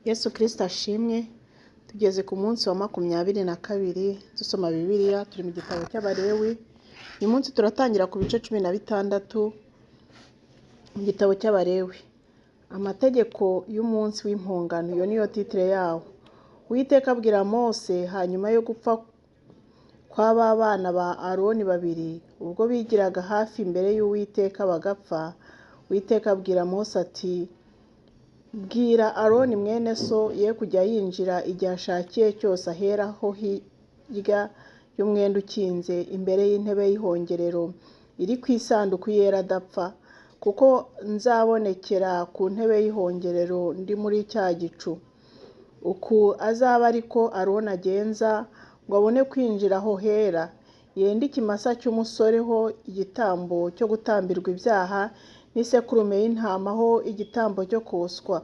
Yesu Kristo ashimwe. Tugeze ku munsi wa 22 dusoma Bibiliya, turi mu gitabo cy'Abalewi. Uyu munsi turatangira ku bice 16 mu gitabo cy'Abalewi. Amategeko y'umunsi w'impongano, iyo niyo titre yawo. Uwiteka abwira Mose hanyuma yo gupfa kw'aba bana ba Aroni babiri, ubwo bigiraga hafi imbere y'Uwiteka bagapfa. Uwiteka abwira Mose ati: bwira Aroni mwene so ye kujya yinjira igihe ashakiye cyose aheraho hirya y'umwenda ukinze imbere y'intebe y'ihongerero iri ku isanduku yera adapfa, kuko nzabonekera ku ntebe y'ihongerero ndi muri cya gicu. Uku azaba ariko Aroni agenza ngo abone kwinjira aho hera. Yende ikimasa cy'umusoreho igitambo cyo gutambirwa ibyaha n'isekurume y'intama ho igitambo cyo koswa.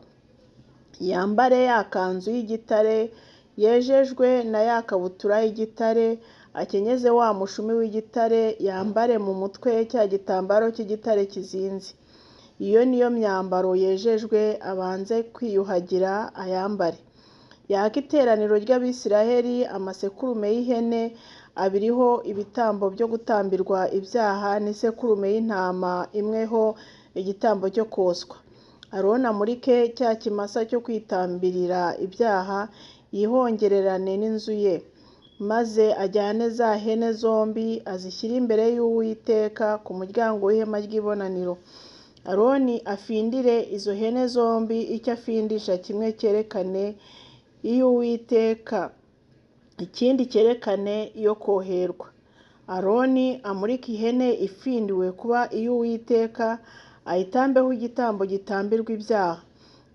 Yambare ya kanzu y'igitare yejejwe na ya kabutura y'igitare, akenyeze wa mushumi w'igitare, yambare mu mutwe cya gitambaro cy'igitare kizinze. Iyo niyo myambaro yejejwe, abanze kwiyuhagira ayambare. Yaka iteraniro ry'Abisiraheli amasekurume y'ihene abiriho ibitambo byo gutambirwa ibyaha n'isekurume y'intama imweho igitambo cyo koswa. Aroni amurike cya kimasa cyo kwitambirira ibyaha yihongererane n'inzu ye, maze ajyane za hene zombi azishyire imbere y'Uwiteka ku muryango w'ihema ry'ibonaniro. Aroni afindire izo hene zombi, icyo afindisha kimwe cyerekane iy'Uwiteka, ikindi cyerekane iyo koherwa. Aroni amurika ihene ifindiwe kuba iy'Uwiteka, ayitambeho igitambo gitambirwa ibyaha,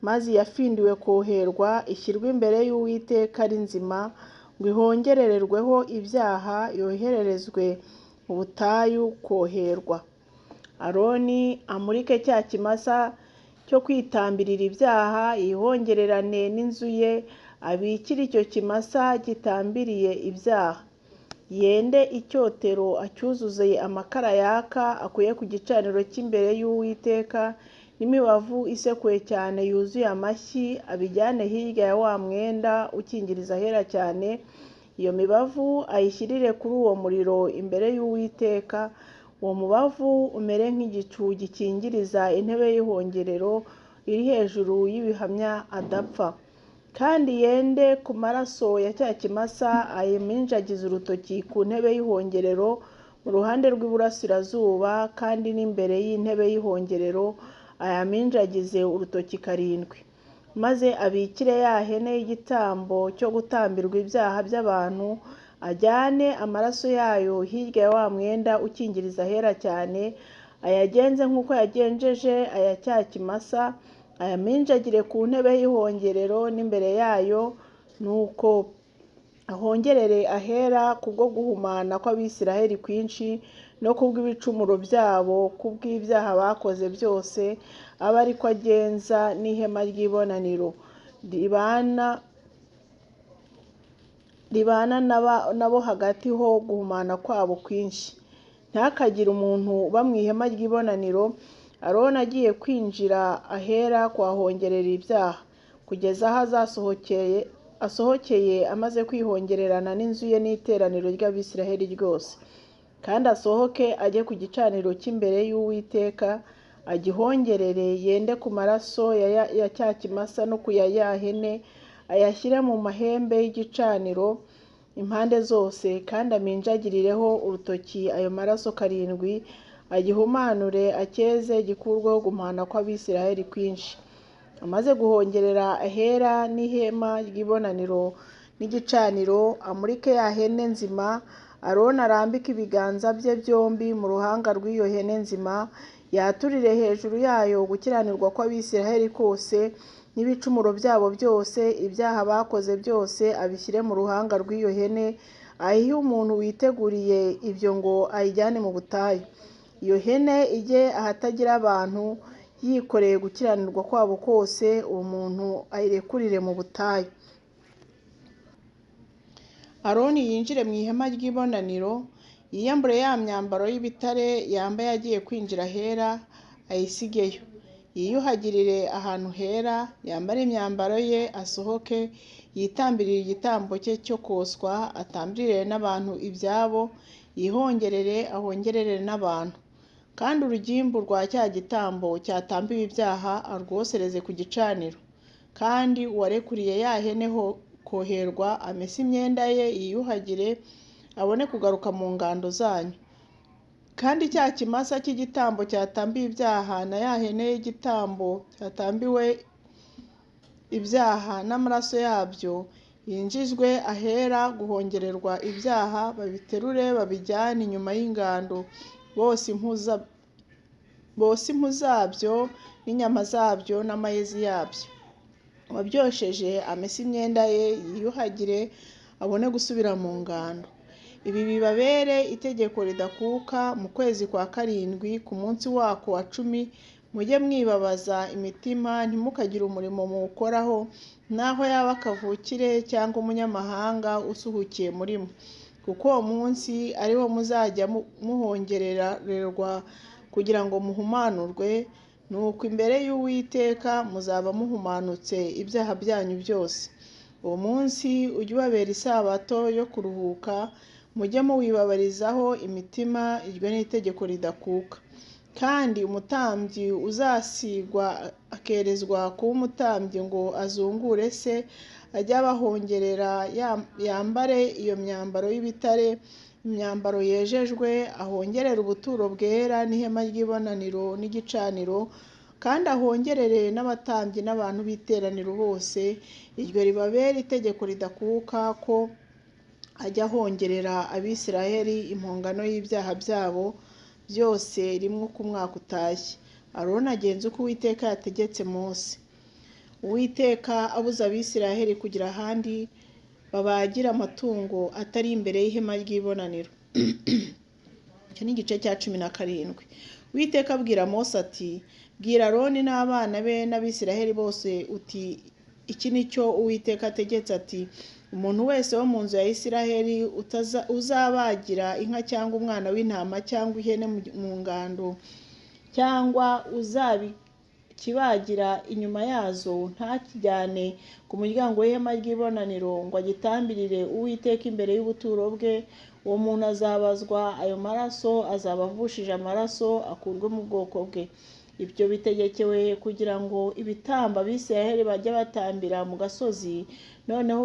maze iyafindiwe koherwa ishyirwe imbere y'Uwiteka ari nzima, ngo ihongerererweho ibyaha, yohererezwe mu butayu koherwa. Aroni amurike cya kimasa cyo kwitambirira ibyaha yihongererane n'inzu ye, abikire icyo kimasa gitambiriye ibyaha. Yende icyotero acyuzuze amakara yaka akuye ku gicaniro cy'imbere y'Uwiteka, n'imibavu isekuye cyane yuzuye amashyi abijyane hirya ya wa mwenda ukingiriza ahera cyane. Iyo mibavu ayishyirire kuri uwo muriro imbere y'Uwiteka. Uwo mubavu umere nk'igicu gikingiriza intebe y'ihongerero iri hejuru y'ibihamya adapfa. Kandi yende ku maraso ya cya kimasa ayiminjagize urutoki ku ntebe y'ihongerero mu ruhande rw'iburasirazuba, kandi n'imbere y'intebe y'ihongerero ayaminjagize urutoki 7. Maze abikire ya hene y'igitambo cyo gutambirwa ibyaha by'abantu, ajyane amaraso yayo hirya ya wa mwenda ukingiriza ahera cyane, ayagenze nk'uko yagenjeje aya cya kimasa, ayaminjagire ku ntebe y'ihongerero n'imbere yayo, nuko ahongerere ahera kubwo guhumana kw'Abisiraheli kwinshi no kubw'ibicumuro byabo, kubw'ibyaha bakoze byose, aba ariko agenza n'ihema ry'ibonaniro ribana nabo hagati ho guhumana kwabo kwinshi. Ntakagire umuntu uba mu ihema ry'ibonaniro Aroni agiye kwinjira ahera kuhahongerera ibyaha, kugeza aho asohokeye amaze kwihongererana n'inzu ye n'iteraniro ry'Abisiraheli ryose. Kandi asohoke ajye ku gicaniro cy'imbere y'Uwiteka, agihongerere, yende ku maraso ya cya kimasa no ku ya hene, ayashyire mu mahembe y'igicaniro impande zose, kandi aminjagirireho urutoki ayo maraso 7, agihumanure acyeze gikurweho guhumana kw'Abisiraheli kwinshi. Amaze guhongerera ahera n'ihema ry'ibonaniro n'igicaniro, amurike ya hene nzima. Aroni arambike ibiganza bye byombi mu ruhanga rw'iyo hene nzima, yaturire hejuru yayo gukiranirwa kw'Abisiraheli kose n'ibicumuro byabo byose, ibyaha bakoze byose abishyire mu ruhanga rw'iyo hene, ayihe umuntu witeguriye ibyo ngo ayijyane mu butayu. Iyo hene ijye ahatagira abantu, yikoreye gukiranirwa kwabo kose, uwo muntu ayirekurire mu butayu. Aroni yinjire mu ihema ry'ibonaniro, yiyambure ya myambaro y'ibitare yambaye agiye kwinjira ahera, ayisigeyo. yiyuhagirire ahantu hera, yambare imyambaro ye, asohoke, yitambirire igitambo cye cyo koswa, atambirire n'abantu ibyabo, yihongerere, ahongerere n'abantu. Kandi urugimbu rwa cya gitambo cyatambiwe ibyaha arwosereze ku gicaniro. Kandi uwarekuriye ya hene koherwa amese imyenda ye, yiyuhagire, abone kugaruka mu ngando zanyu. Kandi cya kimasa cy'igitambo cyatambiwe ibyaha na ya hene y'igitambo cyatambiwe ibyaha n'amaraso yabyo yinjizwe ahera guhongererwa ibyaha, babiterure babijyane inyuma y'ingando, bose impu zabyo n'inyama zabyo n'amayezi yabyo. Uwabyosheje amese imyenda ye, yiyuhagire, abone gusubira mu ngando. Ibi bibabere itegeko ridakuka mu kwezi kwa karindwi, ku munsi wako wa 10, mujye mwibabaza imitima, ntimukagire umurimo muwukoraho, naho yaba kavukire cyangwa umunyamahanga usuhukiye muri mwe, kuko uwo munsi ari wo muzajya muhongerererwa kugira ngo muhumanurwe, nuko imbere y'Uwiteka muzaba muhumanutse ibyaha byanyu byose. Uwo munsi ujye ubabera isabato yo kuruhuka, mujye muwibabarizaho imitima, iryo ni itegeko ridakuka. Kandi umutambyi uzasigwa akerezwa kuba umutambyi ngo azungure se, ajye abahongerera, yambare iyo myambaro y'ibitare, imyambaro yejejwe, ahongerere ubuturo bwera n'ihema ry'ibonaniro n'igicaniro, kandi ahongerere n'abatambyi n'abantu b'iteraniro bose. Iryo ribabera itegeko ridakuka ko ajya ahongerera Abisiraheli impongano y'ibyaha byabo byose rimwe uko umwaka utashye. Aroni agenza uko Uwiteka yategetse Mose. Uwiteka abuza Abisiraheli kugira ahandi babagira amatungo atari imbere y'ihema ry'ibonaniro. Icyo ni igice cya 17. Uwiteka abwira Mose ati, bwira Aroni n'abana be n'Abisiraheli bose uti, iki ni cyo Uwiteka ategetse ati, umuntu wese wo mu nzu ya Isiraheli uzabagira inka cyangwa umwana w'intama cyangwa ihene mu ngando, cyangwa uzabikibagira inyuma yazo, ntakijyane ku muryango w'ihema ry'ibonaniro ngo agitambirire Uwiteka imbere y'ubuturo bwe. Uwo muntu azabazwa ayo maraso, azaba avushije amaraso, akurwe mu bwoko bwe. Ibyo bitegekewe kugira ngo ibitambo Abisiraheli bajya batambira mu gasozi, noneho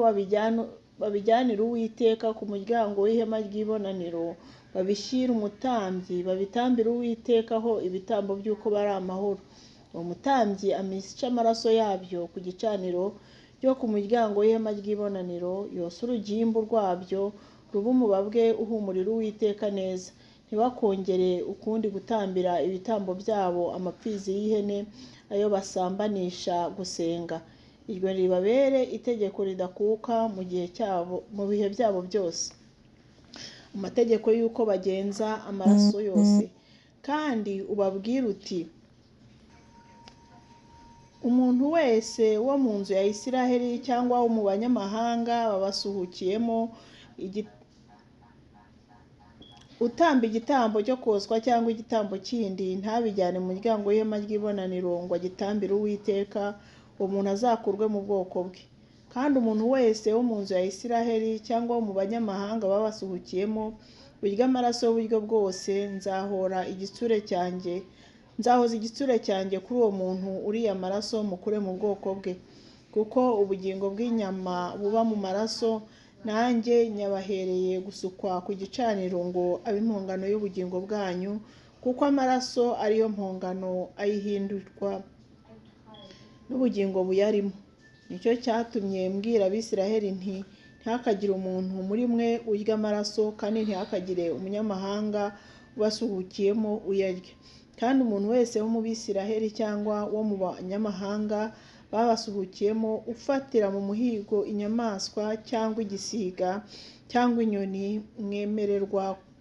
babijyanire Uwiteka ku muryango w'ihema ry'ibonaniro, babishyire umutambyi, babitambire Uwiteka aho ibitambo by'uko bari amahoro. Uwo mutambyi amishe amaraso yabyo ku gicaniro cyo ku muryango w'ihema ry'ibonaniro, yose urugimbu rwabyo, ruba umubabwe uhumurira Uwiteka neza. Ntibakongere ukundi gutambira ibitambo byabo amapfizi y'ihene, ayo basambanisha gusenga. Iryo ribabere itegeko ridakuka mu bihe byabo byose. Amategeko y'uko bagenza amaraso yose. Kandi ubabwire uti, umuntu wese wo mu nzu ya Isiraheli cyangwa wo mu banyamahanga babasuhukiyemo, utamba igitambo cyo koswa cyangwa igitambo kindi, ntabijyane mu muryango w'ihema ry'ibonaniro ngo agitambire Uwiteka, uwo muntu azakurwe mu bwoko bwe. Kandi umuntu wese wo mu nzu ya Isiraheli cyangwa wo mu banyamahanga babasuhukiyemo urya amaraso y'uburyo bwose, nzahoza igitsure cyanjye kuri uwo muntu uriye amaraso, mukure mu bwoko bwe. Kuko ubugingo bw'inyama buba mu maraso, nanjye nyabahereye gusukwa ku gicaniro ngo abe impongano y'ubugingo bwanyu, kuko amaraso ariyo mpongano ayihindurwa n'ubugingo buyarimo. Nicyo cyatumye mbwira Abisiraheli nti, ntihakagire umuntu muri mwe urya amaraso, kandi ntihakagire umunyamahanga ubasuhukiyemo uyarya. Kandi umuntu wese wo mu Bisiraheli cyangwa wo mu banyamahanga babasuhukiyemo ufatira mu muhigo inyamaswa cyangwa igisiga cyangwa inyoni,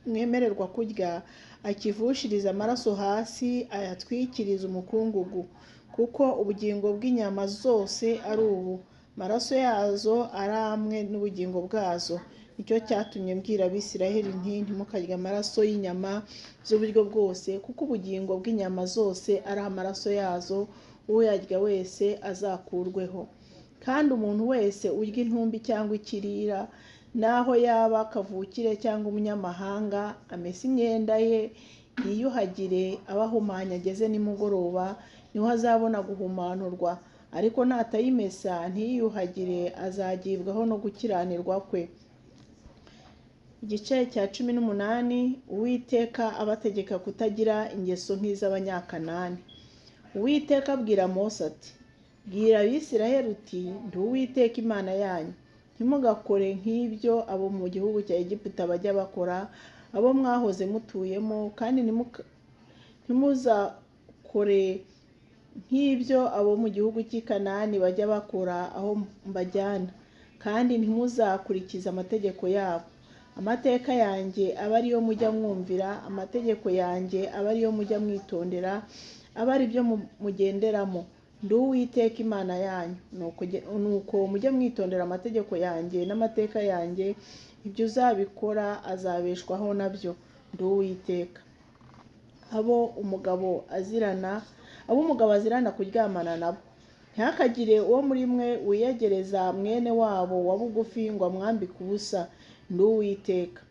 mwemererwa kurya, akivushiriza amaraso hasi, ayatwikiriza umukungugu. Kuko ubugingo bw'inyama zose ari ubu, amaraso yazo ari amwe n'ubugingo bwazo. nicyo cyatumye mbwira Abisiraheli nti ntimukarye amaraso y'inyama z'uburyo bwose, kuko ubugingo bw'inyama zose ari amaraso yazo, uyarya wese azakurweho. Kandi umuntu wese urya intumbi cyangwa ikirira, naho yaba kavukire cyangwa umunyamahanga, amese imyenda ye, yiyuhagire, abe ahumanye ageze nimugoroba, niho azabona guhumanurwa. Ariko natayimesa ntiyiyuhagire, azagibwaho no gukiranirwa kwe. Igice cya 18. Uwiteka abategeka kutagira ingeso nk'iz'Abanyakanani. Uwiteka abwira Mose ati, bwira Abisiraheli uti, ndi Uwiteka Imana yanyu. Ntimugakore nk'ibyo abo mu gihugu cya Egiputa bajya bakora, abo mwahoze mutuyemo, kandi ntimuzakore nk'ibyo abo mu gihugu cy'i Kanani bajya bakora aho mbajyana, kandi ntimuzakurikize amategeko yabo. Amateka yanjye aba ariyo mujya mwumvira, amategeko yanjye aba ariyo mujya mwitondera, aba ari byo mugenderamo. Ndi Uwiteka Imana yanyu. Nuko mujye mwitondera amategeko yanjye n'amateka yanjye, ibyo uzabikora azabeshwaho nabyo. Ndi Uwiteka. Abo umugabo azirana kuryamana nabo. Ntihakagire uwo muri mwe wiyegereza mwene wabo wa bugufi ngo amwambike ubusa. Ndi Uwiteka.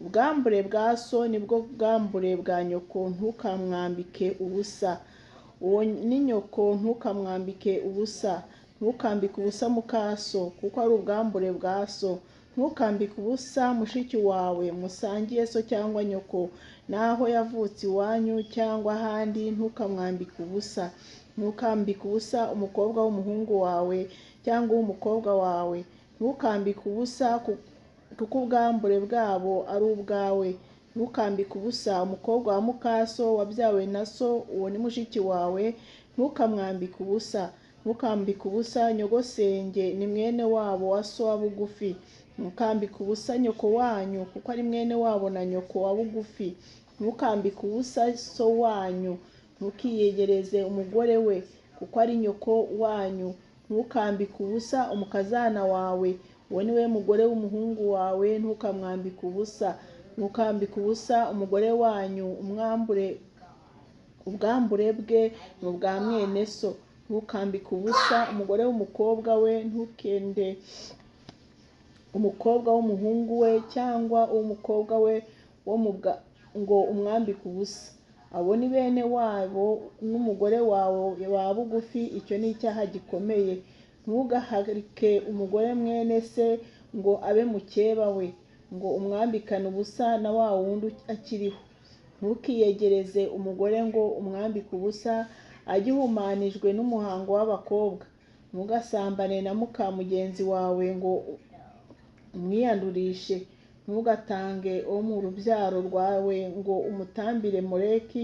Ubwambure bwa so nibwo bwambure bwa nyoko, ntukamwambike ubusa. Uwo ni nyoko, ntukamwambike ubusa. Ntukambike ubusa mukaso, kuko ari ubwambure bwa so. Ntukambike ubusa mushiki wawe musangiye so cyangwa nyoko, naho yavutse iwanyu cyangwa ahandi, ntukamwambike ubusa. Ntukambike ubusa umukobwa w'umuhungu wawe cyangwa uw'umukobwa wawe. Ntukambike ubusa kuko ubwambure bwabo ari ubwawe. Ntukambike ubusa umukobwa wa mukaso wabyawe na so, uwo ni mushiki wawe, ntukamwambike ubusa. Ntukambike ubusa nyogosenge, ni mwene wabo wa so wa bugufi. Ntukambike ubusa nyoko wanyu, kuko ari mwene wabo na nyoko wa bugufi. Ntukambike ubusa so wanyu. Ntukiyegereze umugore we, kuko ari nyoko wanyu. Ntukambike ubusa umukazana wawe, uwo ni we mugore w'umuhungu wawe, ntukamwambike ubusa. Ntukambike ubusa umugore wanyu, ubwambure bwe ni ubwa mwene so. Ntukambike ubusa umugore w'umukobwa we, ntukende umukobwa w'umuhungu we cyangwa uw'umukobwa we ngo umwambike ubusa. Abo ni bene wabo n'umugore wawe wa bugufi, icyo ni icyaha gikomeye. Ntugaharike umugore mwene se ngo abe mukeba we, ngo umwambikane ubusa na wa wundi akiriho. Ntukiyegereze umugore ngo umwambike ubusa, agihumanijwe n'umuhango w'abakobwa. Ntugasambane na muka mugenzi wawe ngo umwiyandurishe. Ntugatange uwo mu rubyaro rwawe ngo umutambire Moleki,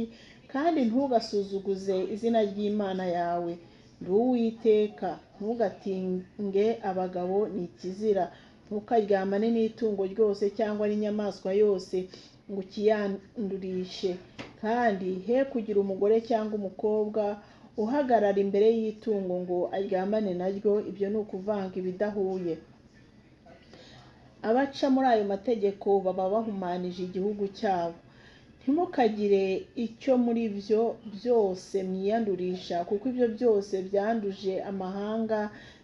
kandi ntugasuzuguze izina ry'Imana yawe. Ndi Uwiteka. Ntugatinge abagabo, ni ikizira. Ntukaryamane n'itungo ryose cyangwa n'inyamaswa yose ngo ukiyandurishe. Kandi he kugira umugore cyangwa umukobwa uhagarara imbere y'itungo ngo aryamane naryo, ibyo ni ukuvanga ibidahuye. Abaca muri ayo mategeko baba bahumanije igihugu cyabo. Ntimukagire icyo muri byo byose mwiyandurisha, kuko ibyo byose byanduje amahanga,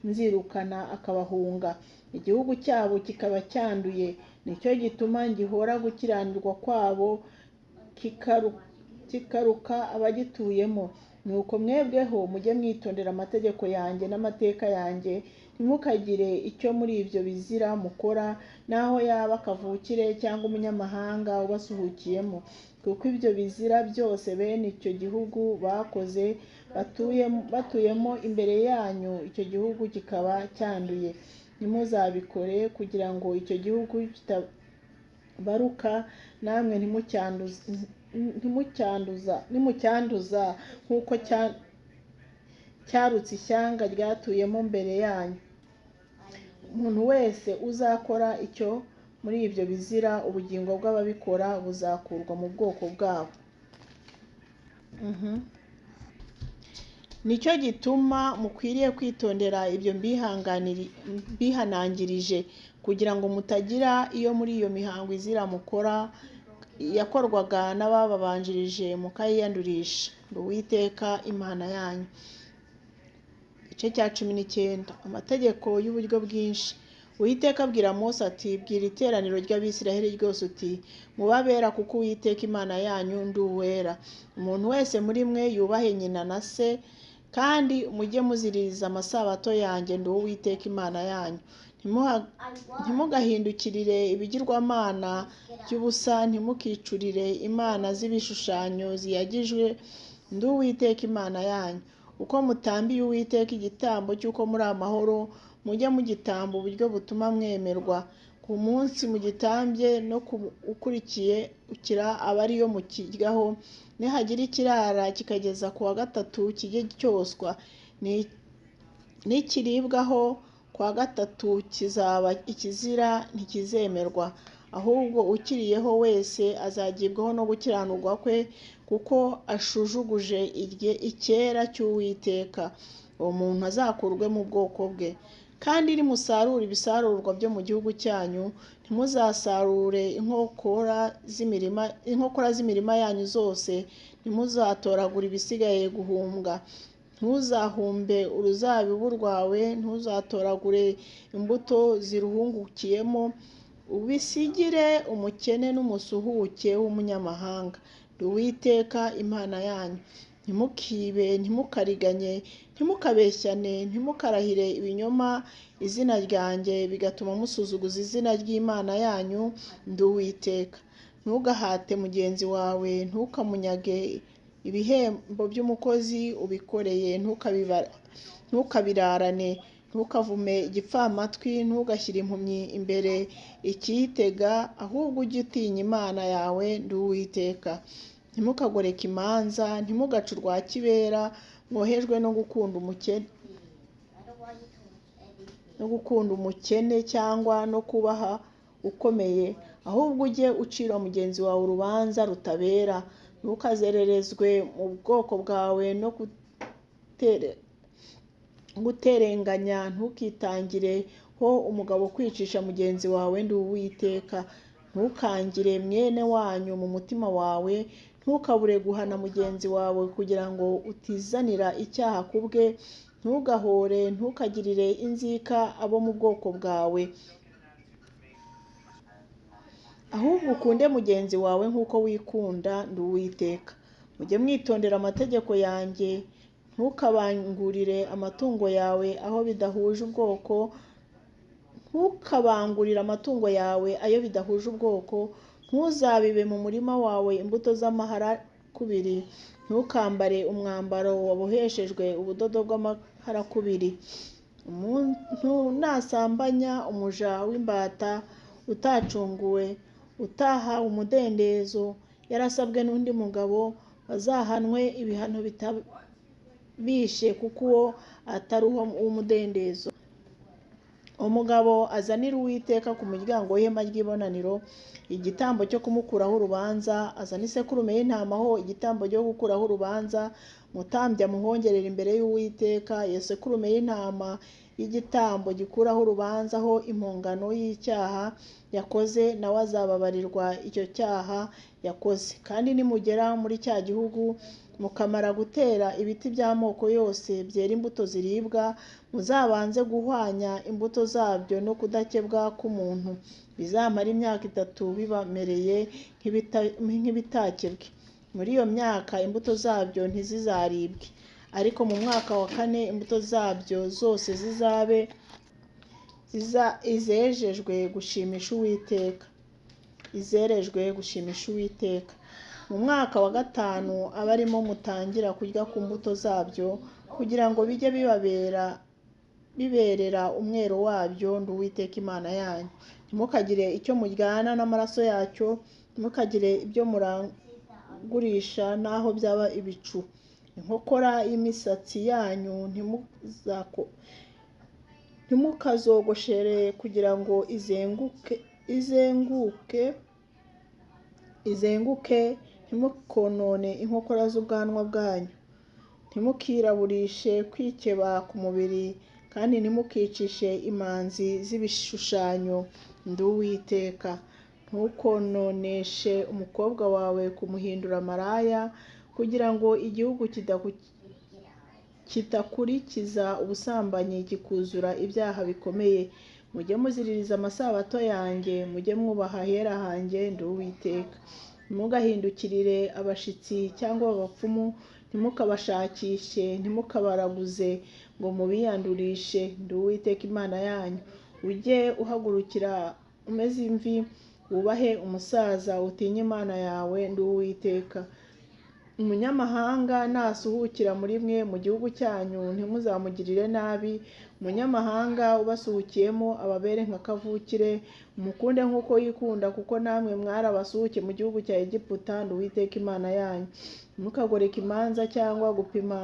nzirukana akabahunga. Igihugu cyabo kikaba cyanduye, nicyo gituma ngihora gukiranirwa kwabo kikaruka abagituyemo. Nuko mwebweho mujye mwitondera amategeko yanjye n'amateka yanjye. Ntimukagire icyo muri ibyo bizira mukora, naho yaba kavukire cyangwa umunyamahanga ubasuhukiyemo, kuko ibyo bizira byose bene icyo gihugu bakoze batuyemo imbere yanyu, icyo gihugu kikaba cyanduye. Ntimuzabikore kugira ngo icyo gihugu kitabaruka, namwe nimucyanduza nk'uko cyarutse ishyanga ryatuyemo mbere yanyu. Umuntu wese uzakora icyo muri ibyo bizira, ubugingo bw'ababikora buzakurwa mu bwoko bwabo. nicyo gituma mukwiriye kwitondera ibyo mbihanangirije, kugira ngo mutagira iyo muri iyo mihango izira mukora yakorwaga n'abababanjirije mukayiyandurisha. Ndi Uwiteka Imana yanyu. Igice cya 19. Amategeko y'uburyo bwinshi. Uwiteka abwira Mose ati, bwira iteraniro ry'Abisiraheli ryose uti, mubabera kuko Uwiteka Imana yanyu ndi uwera. Umuntu wese muri mwe yubahe nyina na se, kandi mujye muziririza amasabato yanjye ndi Uwiteka Imana yanyu. Ntimugahindukirire ibigirwamana by'ubusa, ntimukicurire imana z'ibishushanyo ziyagijwe ndi Uwiteka Imana yanyu. Uko mutambiye Uwiteka igitambo cy'uko muri amahoro, mujye mugitamba uburyo butuma mwemerwa. Ku munsi mugitambye no ukurikira aba ariyo mukiryaho. Nihagira ikirara kikageza ku wa gatatu kijye cyoswa. Nikiribwaho ku wa gatatu kizaba ikizira, ntikizemerwa. Ahubwo ukiriyeho wese azagibwaho no gukiranurwa kwe, kuko ashujuguje icyera cy'Uwiteka. Uwo muntu azakurwe mu bwoko bwe. Kandi nimusarura ibisarurwa byo mu gihugu cyanyu, ntimuzasarure inkokora z'imirima yanyu zose, ntimuzatoragura ibisigaye guhumbwa. Ntuzahumbe uruzabibu rwawe, ntuzatoragure imbuto ziruhungukiyemo, ubisigire umukene n'umusuhuke w'umunyamahanga. Ndi Uwiteka Imana yanyu. Ntimukibe, ntimukariganye, ntimukabeshyane, ntimukarahire ibinyoma izina ryanjye, bigatuma musuzuguza izina ry'Imana yanyu. Ndi Uwiteka. Ntugahate mugenzi wawe, ntukamunyage ibihembo by'umukozi ubikoreye, ntukabirarane, ntukavume igipfamatwi, ntugashyire impumyi imbere ikiyitega, ahubwo ujye utinya Imana yawe. Ndi Uwiteka. Ntimukagoreke imanza, ntimugace urwa kibera, mwohejwe no gukunda umukene cyangwa no kubaha ukomeye, ahubwo ujye ucira mugenzi wawe urubanza rutabera. Ntukazererezwe mu bwoko bwawe no guterenganya, ntukitangireho umugabo kwicisha mugenzi wawe. Ndi Uwiteka. Ntukangire mwene wanyu mu mutima wawe, ntukabure guhana mugenzi wawe kugira ngo utizanira icyaha ku bwe. Ntugahore, ntukagirire inzika abo mu bwoko bwawe, ahubwo ukunde mugenzi wawe nk'uko wikunda. Ndi Uwiteka. Mujye mwitondera amategeko yanjye. Ntukabangurire amatungo yawe aho bidahuje ubwoko. Ntukabangurire amatungo yawe ayo bidahuje ubwoko. Ntuzabibe mu murima wawe imbuto z'amaharakubiri. Ntukambare umwambaro waboheshejwe ubudodo bw'amaharakubiri. Umuntu nasambanya umuja w'imbata utacunguwe, utahawe umudendezo, yarasabwe n'undi mugabo, bazahanwe ibihano bitabishe, kuko uwo atari uw'umudendezo. Umugabo azanira Uwiteka ku muryango w'ihema ry'ibonaniro igitambo cyo kumukuraho urubanza. Azana isekurume y'intama ho igitambo cyo gukuraho urubanza. Umutambyi amuhongerera imbere y'Uwiteka. Iyo sekurume y'intama y'igitambo gikuraho urubanza ho impongano y'icyaha yakoze, nawe azababarirwa icyo cyaha yakoze. Kandi nimugera muri cya gihugu mukamara gutera ibiti by'amoko yose byera imbuto ziribwa, muzabanze guhwanya imbuto zabyo no kudakebwa k'umuntu. Bizamara imyaka 3 bibamereye nk'ibitakebwe. Muri iyo myaka imbuto zabyo ntizizaribwe, ariko mu mwaka wa 4 imbuto zabyo zose zizabe izerejwe gushimisha Uwiteka. Mu mwaka wa 5 aba arimo mutangira kurya ku mbuto zabyo, kugira ngo bijye biberera umwero wabyo. Ndi Uwiteka Imana yanyu. Ntimukagire icyo muryana n'amaraso yacyo, ntimukagire ibyo murangurisha naho byaba ibicu. Inkokora y'imisatsi yanyu ntimukazogoshere kugira ngo izenguke, ntimukonone inkokora z'ubwanwa bwanyu. ntimukiraburishe kwikeba ku mubiri, kandi ntimukicishe imanzi z'ibishushanyo, ndi Uwiteka. Ntukononeshe umukobwa wawe kumuhindura maraya, kugira ngo igihugu kitakurikiza ubusambanyi kikuzura ibyaha bikomeye. Mujye muziririza amasabato yanjye, mujye mwubaha ahera hanjye, ndi Uwiteka. Ntimugahindukirire abashitsi cyangwa abapfumu, ntimukabashakishe, ntimukabaraguze ngo mubiyandurishe, ndi Uwiteka Imana yanyu. Ujye uhagurukira umeze imvi, wubahe umusaza, utinye Imana yawe, ndi Uwiteka. Umunyamahanga nasuhukira muri mwe mu gihugu cyanyu, ntimuzamugirire nabi. Umunyamahanga ubasuhukiyemo ababere nka kavukire, umukunde nk'uko yikunda, kuko namwe mwari abasuhuke mu gihugu cya Egiputa, ndi Uwiteka Imana yanyu. Ntimukagoreke imanza cyangwa gupima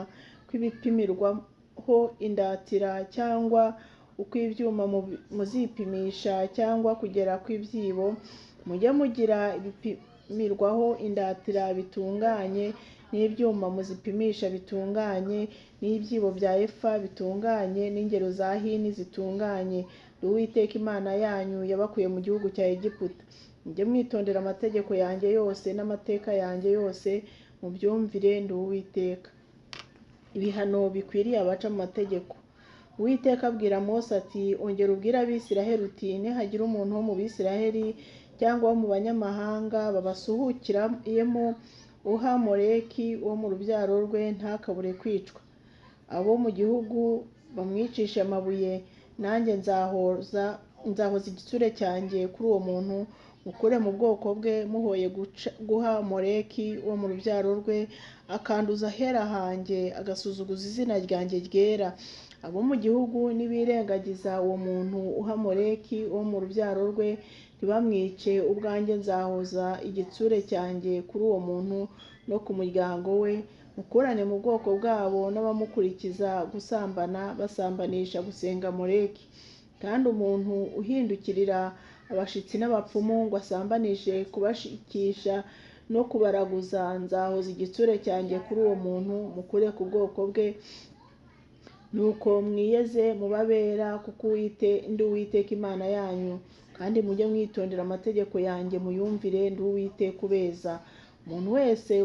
kw'ibipimirwaho indatira, cyangwa ukw'ibyuma muzipimisha, cyangwa kugera kw'ibyibo. Mujye mugira ibipimirwaho indatira bitunganye, n'ibyuma muzipimisha bitunganye, n'ibyibo bya efa bitunganye, n'ingero za hini zitunganye, ndi Uwiteka Imana yanyu yabakuye mu gihugu cya Egiputa. Mujye mwitondera amategeko yanjye yose n'amateka yanjye yose, mubyumvire, ndi Uwiteka. Ibihano bikwiriye abaca mu mategeko. Uwiteka abwira Mose ati, ongera ubwire Abisiraheli uti, nihagira umuntu wo mu Bisiraheli cyangwa wo mu banyamahanga babasuhukiramo uha Moleki wo mu rubyaro rwe, ntakabure kwicwa. Abo mu gihugu bamwicisha amabuye, nanjye nzahoza igitsure cyanjye kuri uwo muntu, mukure mu bwoko bwe, muhoye guha Moleki wo mu rubyaro rwe, akanduza ahera hanjye, agasuzuguza izina ryanjye ryera. Abo mu gihugu nibirengagiza uwo muntu uha Moleki wo mu rubyaro rwe, ntibamwice, ubwanjye nzahoza igitsure cyanjye kuri uwo muntu no ku muryango we, mukurane mu bwoko bwabo n'abamukurikiza gusambana, basambanisha gusenga Moleki. Kandi umuntu uhindukirira abashitsi n'abapfumu ngo asambanishe kubashikisha no kubaraguza, nzahoza igitsure cyanjye kuri uwo muntu, mukure ku bwoko bwe. Nuko mwiyeze mubabera, kuko ndi Uwiteka Imana yanyu, kandi mujye mwitondera amategeko yanjye muyumvire, ndi Uwiteka ubeza. Umuntu wese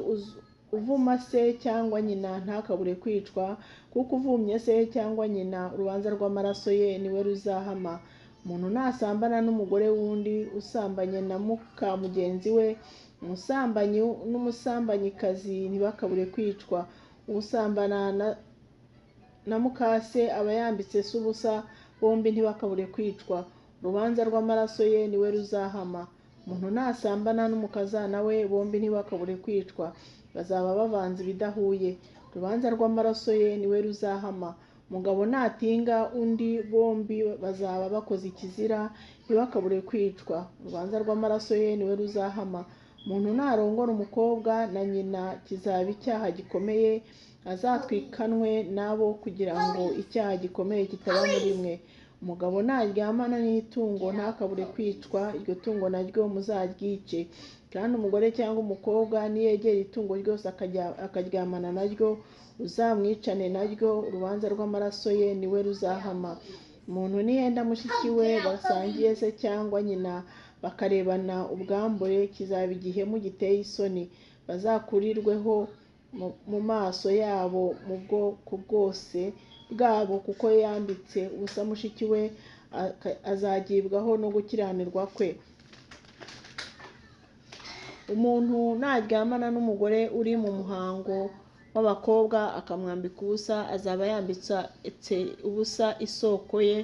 uvuma se cyangwa nyina ntakabure kwicwa, kuko uvumye se cyangwa nyina urubanza rw'amaraso ye niwe ruzahama. Umuntu nasambana n'umugore w'undi, usambanye na muka mugenzi we, umusambanyi n'umusambanyikazi ntibakabure kwicwa. Usambana na mukase aba yambitse se ubusa, bombi ntibakabure kwicwa. Urubanza rw'amaraso ye niwe ruzahama. Umuntu nasambana n'umukazana we, bombi ntibakabure kwicwa, bazaba bavanze ibidahuye. Urubanza rw'amaraso ye niwe ruzahama. Umugabo natinga undi, bombi bazaba bakoze ikizira, ntibakabure kwicwa. Urubanza rw'amaraso ye niwe ruzahama. Umuntu narongora umukobwa na nyina, kizaba icyaha gikomeye, azatwikanwe nabo, kugira ngo icyaha gikomeye kitaba muri mwe. Umugabo naryamana n'itungo ntakabure kwicwa, iryo tungo naryo muzaryice. Kandi umugore cyangwa umukobwa niyegera itungo ryose akaryamana naryo, uzamwicane naryo, urubanza rw'amaraso ye niwe ruzahama. Umuntu niyenda mushiki we basangiye se cyangwa nyina, bakarebana ubwambure, kizaba igihemu giteye isoni, bazakurirweho mu maso yabo mu bwoko bwose bwabo, kuko yambitse ubusa mushiki we, azagibwaho no gukiranirwa kwe. Umuntu naryamana n'umugore uri mu muhango w'abakobwa akamwambika ubusa, azaba yambitse ubusa isoko ye,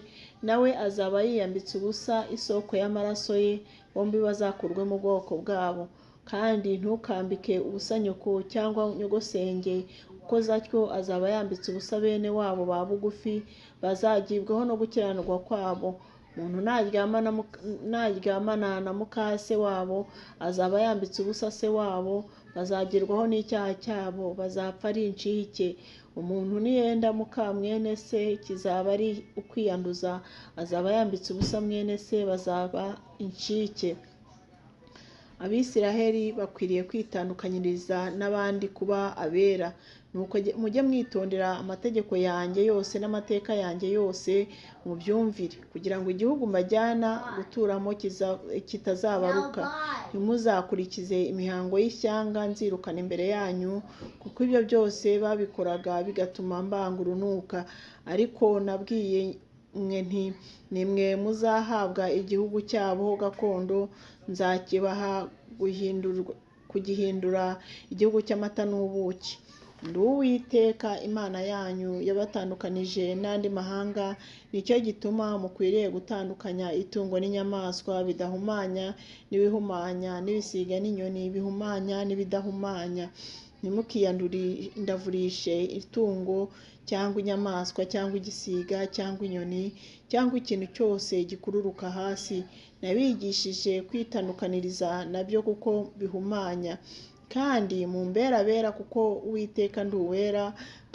nawe azaba yiyambitse ubusa isoko y'amaraso ye, bombi bazakurwe mu bwoko bwabo. Kandi ntukambike ubusa nyoko cyangwa nyogosenge, uko zatyo azaba yambitse ubusa bene wabo ba bugufi, bazagibwaho no gukiranirwa kwabo. Umuntu naryamana na mukase wabo, azaba yambitse ubusa se wabo, bazagirwaho n'icyaha cyabo, bazapfa ari incike. Umuntu niyenda muka mwene se, kizaba ari ukwiyanduza, azaba yambitse ubusa mwene se, bazaba incike. Abisiraheli bakwiriye kwitandukanyiriza n'abandi kuba abera, nuko mujye mwitondera amategeko yanjye yose n'amateka yanjye yose mubyumvire, kugira ngo igihugu mbajyana guturamo kitazabaruka. Ntimuzakurikize imihango y'ishyanga nzirukana imbere yanyu, kuko ibyo byose babikoraga bigatuma mbanga urunuka. Ariko nabwiye mwe nti nimwe muzahabwa igihugu cyabo gakondo, nzakibaha kugihindura igihugu cy'amata n'ubuki. Ndi Uwiteka Imana yanyu yabatandukanije n'andi mahanga, nicyo gituma mukwiriye gutandukanya itungo n'inyamaswa bidahumanya n'ibihumanya, n'ibisiga n'inyoni bihumanya n'ibidahumanya. Ntimukiyandavurishe itungo cyangwa inyamaswa cyangwa igisiga cyangwa inyoni cyangwa ikintu cyose gikururuka hasi. Nabigishije kwitandukaniriza nabyo kuko bihumanya. Kandi mumbere abera kuko Uwiteka ndi uwera,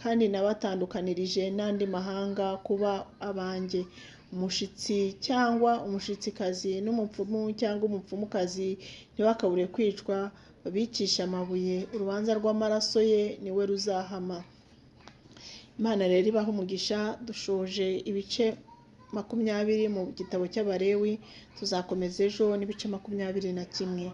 kandi nabatandukanirije n'andi mahanga kuba abanjye. Umushitsi cyangwa umushitsikazi n'umupfumu cyangwa umupfumukazi ntibakabure kwicwa, babicisha amabuye. Urubanza rw'amaraso ye niwe ruzahama. Imana rero ibaha umugisha. Dushoje ibice 20 mu gitabo cy'Abalewi, tuzakomeza ejo n'ibice 21.